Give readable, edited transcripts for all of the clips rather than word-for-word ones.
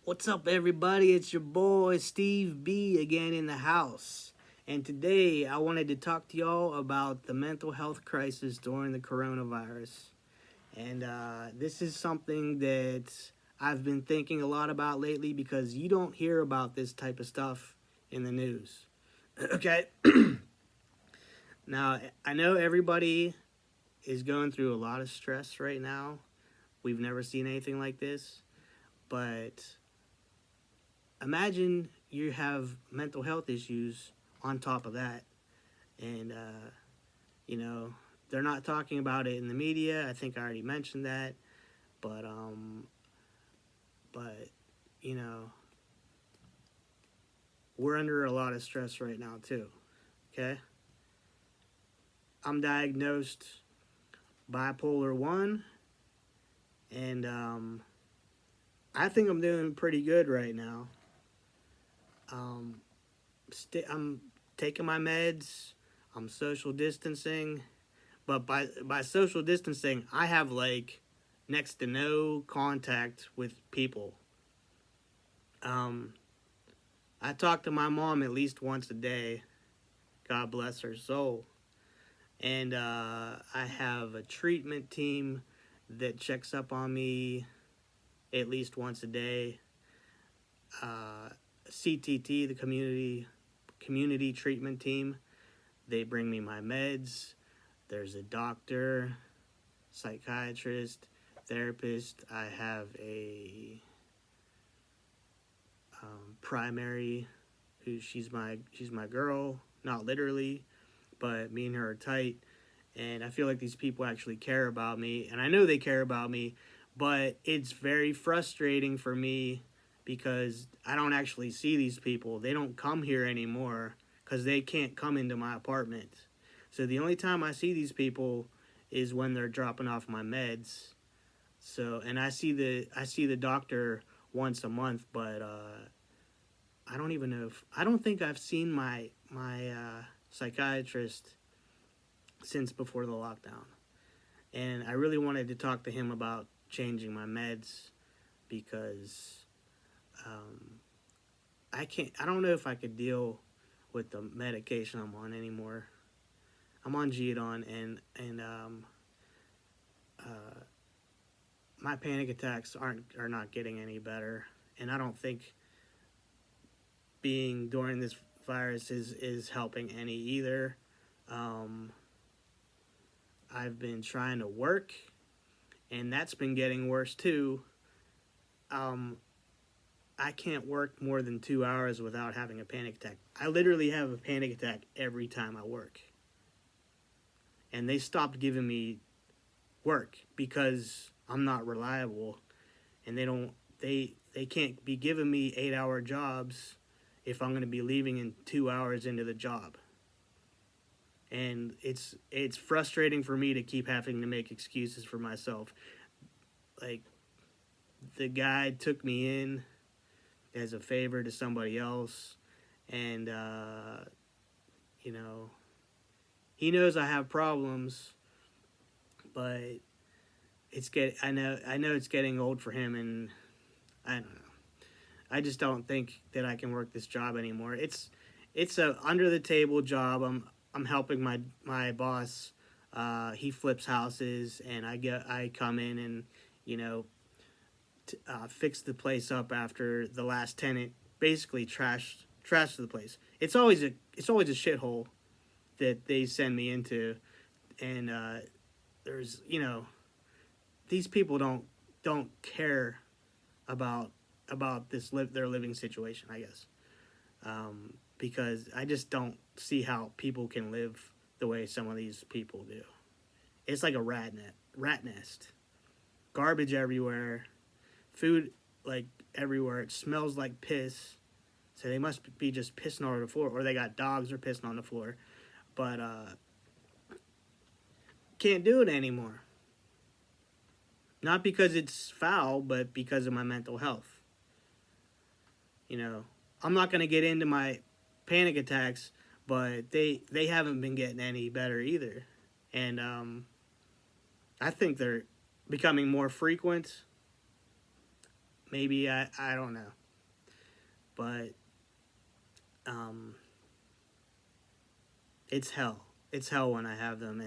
What's up, everybody? It's your boy Steve B again in the house. And today I wanted to talk to y'all about the mental health crisis during the coronavirus. And this is something that I've been thinking a lot about lately because you don't hear about this type of stuff in the news. Okay? Now, I know everybody is going through a lot of stress right now. We've never seen anything like this. But imagine you have mental health issues on top of that, and you know they're not talking about it in the media. I think I already mentioned that, but but you know we're under a lot of stress right now too. Okay, I'm diagnosed bipolar 1, and I think I'm doing pretty good right now. Um, I'm taking my meds. I'm social distancing. But by social distancing, I have like next to no contact with people. Um, I talk to my mom at least once a day. God bless her soul. And I have a treatment team that checks up on me at least once a day. CTT, the community treatment team, they bring me my meds. There's a doctor, psychiatrist, therapist. I have a primary who she's my girl, not literally, but me and her are tight. And I feel like these people actually care about me, and I know they care about me, but it's very frustrating for me because I don't actually see these people. They don't come here anymore because they can't come into my apartment. So the only time I see these people is when they're dropping off my meds. So, and I see the doctor once a month, but I don't even know if I don't think I've seen my psychiatrist since before the lockdown. And I really wanted to talk to him about changing my meds because um, I don't know if I could deal with the medication I'm on anymore. I'm on Geodon, and my panic attacks are not getting any better, and I don't think being during this virus is helping any either. Um, I've been trying to work, and that's been getting worse too. Um, I can't work more than 2 hours without having a panic attack. I literally have a panic attack every time I work, and they stopped giving me work because I'm not reliable, and they can't be giving me 8-hour jobs if I'm going to be leaving in 2 hours into the job. And it's frustrating for me to keep having to make excuses for myself. Like, the guy took me in as a favor to somebody else, and you know he knows I have problems, but I know it's getting old for him, and I don't know. I just don't think that I can work this job anymore. It's a under the table job. I'm helping my boss. He flips houses, and I come in and you know fix the place up after the last tenant basically trashed the place. It's always a shithole that they send me into, and there's these people don't care about their living situation, I guess, because I just don't see how people can live the way some of these people do. It's like a rat nest, garbage everywhere, food like everywhere. It smells like piss. So they must be just pissing all over the floor, or they got dogs or pissing on the floor. But can't do it anymore. Not because it's foul, but because of my mental health. You know, I'm not gonna get into my panic attacks, but they haven't been getting any better either, and I think they're becoming more frequent. Maybe I don't know. But it's hell. It's hell when I have them,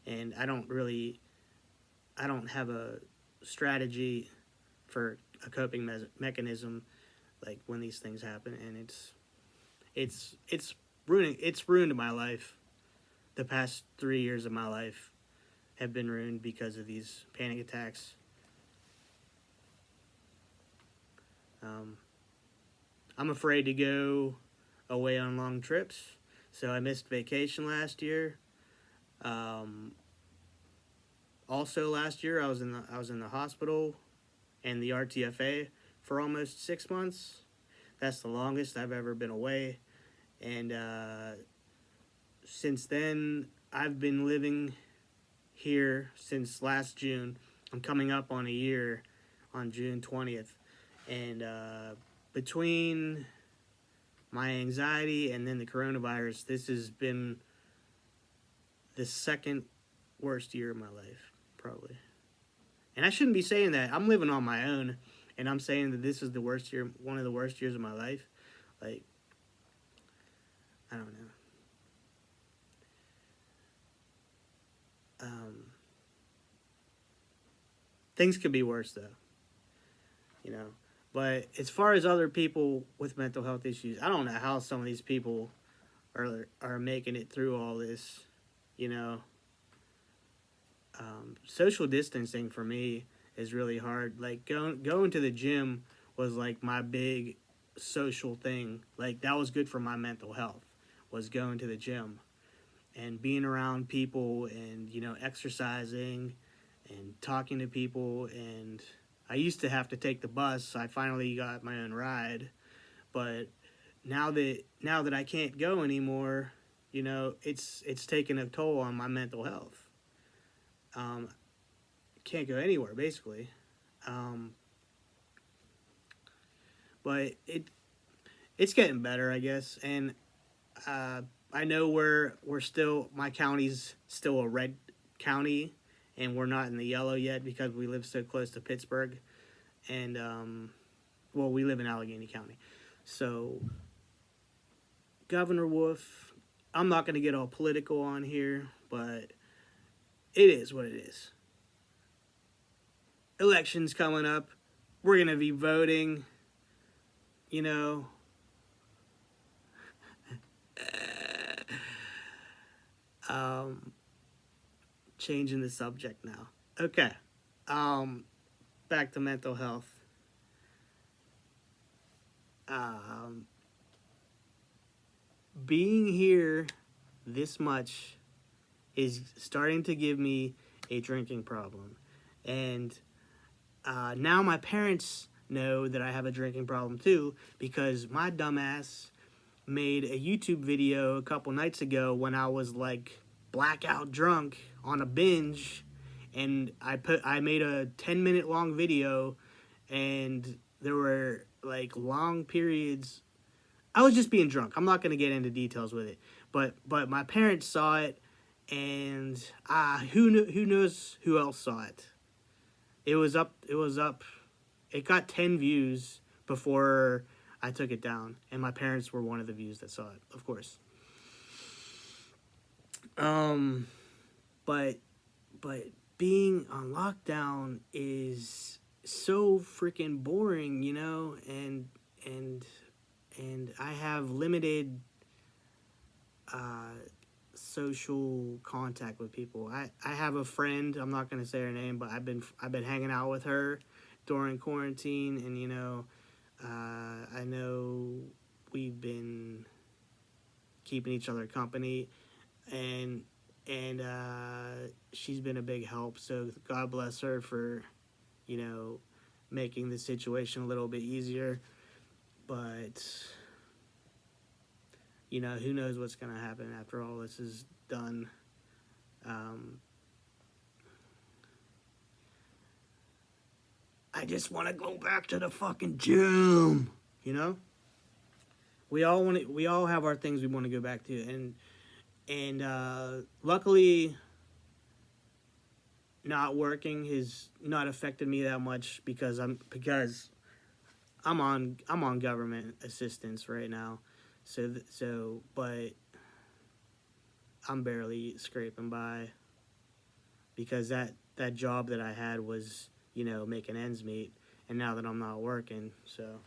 and I don't have a strategy for a coping mechanism like when these things happen, and it's ruined my life. The past 3 years of my life have been ruined because of these panic attacks. I'm afraid to go away on long trips, so I missed vacation last year. Also, last year I was in the hospital and the RTFA for almost 6 months. That's the longest I've ever been away, and since then I've been living here since last June. I'm coming up on a year on June 20th, and between my anxiety and then the coronavirus, this has been the second worst year of my life, probably. And I shouldn't be saying that. I'm living on my own, and I'm saying that this is the worst year, one of the worst years of my life. Like, I don't know. Things could be worse, though. You know. But as far as other people with mental health issues, I don't know how some of these people are making it through all this. You know, social distancing for me is really hard. Like going to the gym was like my big social thing. Like that was good for my mental health. Was going to the gym and being around people and exercising and talking to people. And I used to have to take the bus. I finally got my own ride, but now that I can't go anymore, it's taking a toll on my mental health. Can't go anywhere basically, but it's getting better, I guess. And I know my county's still a red county, and we're not in the yellow yet because we live so close to Pittsburgh, and we live in Allegheny County. So Governor Wolf, I'm not going to get all political on here, but it is what it is. Elections coming up, we're going to be voting, changing the subject now. Okay. Back to mental health. Being here this much is starting to give me a drinking problem. And now my parents know that I have a drinking problem too, because my dumbass made a YouTube video a couple nights ago when I was like blackout drunk on a binge, and I made a 10-minute long video, and there were like long periods. I was just being drunk. I'm not going to get into details with it, but my parents saw it, and who knows who else saw it. It was up. It got 10 views before I took it down, and my parents were one of the views that saw it, of course. But being on lockdown is so freaking boring, and I have limited social contact with people. I have a friend, I'm not going to say her name, but I've been hanging out with her during quarantine, and I know we've been keeping each other company, and she's been a big help, so God bless her for making the situation a little bit easier. But who knows what's going to happen after all this is done. I just want to go back to the fucking gym. We all have our things we want to go back to, and luckily not working has not affected me that much because I'm on government assistance right now, but I'm barely scraping by because that job that I had was, making ends meet, and now that I'm not working, so.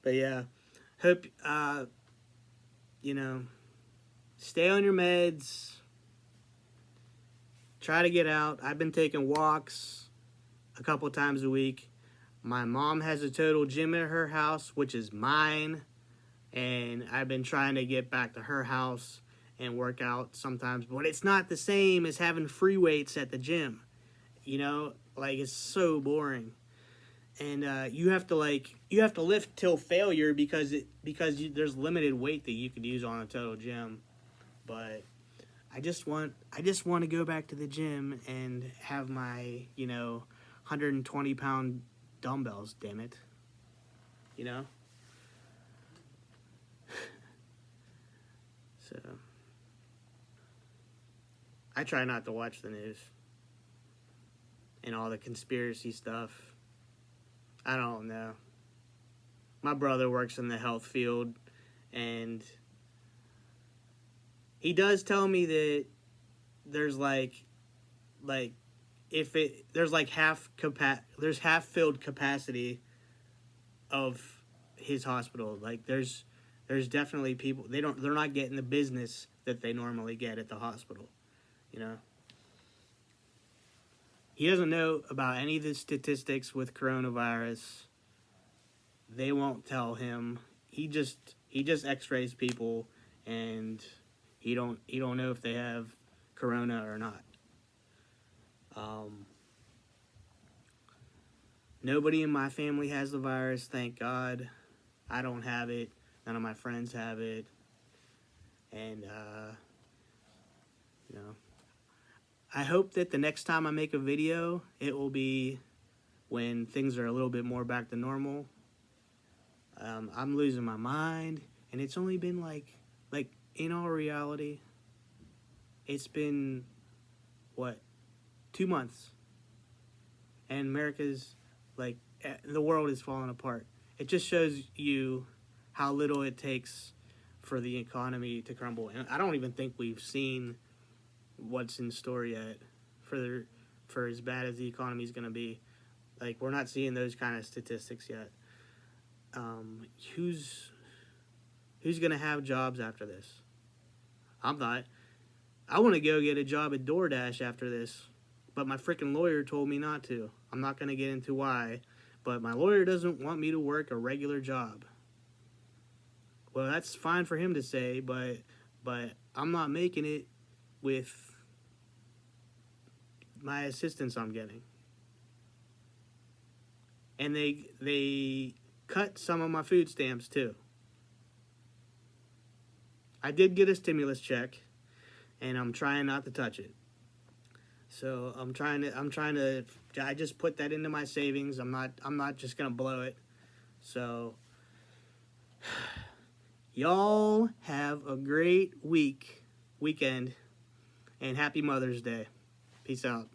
But yeah, hope you know, stay on your meds. Try to get out. I've been taking walks a couple times a week. My mom has a total gym at her house, which is mine, and I've been trying to get back to her house and work out sometimes, but it's not the same as having free weights at the gym. Like, it's so boring. And you have to lift till failure because there's limited weight that you could use on a total gym. But I just want to go back to the gym and have my 120-pound dumbbells. Damn it, So I try not to watch the news and all the conspiracy stuff. I don't know. My brother works in the health field, and he does tell me that there's there's half filled capacity of his hospital. Like there's definitely people they're not getting the business that they normally get at the hospital. He doesn't know about any of the statistics with coronavirus. They won't tell him. He just x-rays people, and he don't know if they have corona or not. Nobody in my family has the virus, thank God. I don't have it. None of my friends have it. And I hope that the next time I make a video, it will be when things are a little bit more back to normal. I'm losing my mind, and it's only been like in all reality, it's been 2 months, and the world is falling apart. It just shows you how little it takes for the economy to crumble, and I don't even think we've seen what's in store yet for as bad as the economy is going to be. Like, we're not seeing those kind of statistics yet. Who's going to have jobs after this? I'm not. I want to go get a job at DoorDash after this, but my freaking lawyer told me not to. I'm not going to get into why, but my lawyer doesn't want me to work a regular job. Well, that's fine for him to say, but I'm not making it with my assistance I'm getting. And they cut some of my food stamps too. I did get a stimulus check, and I'm trying not to touch it. So I just put that into my savings. I'm not just gonna blow it. So y'all have a great weekend, and happy Mother's Day. Peace out.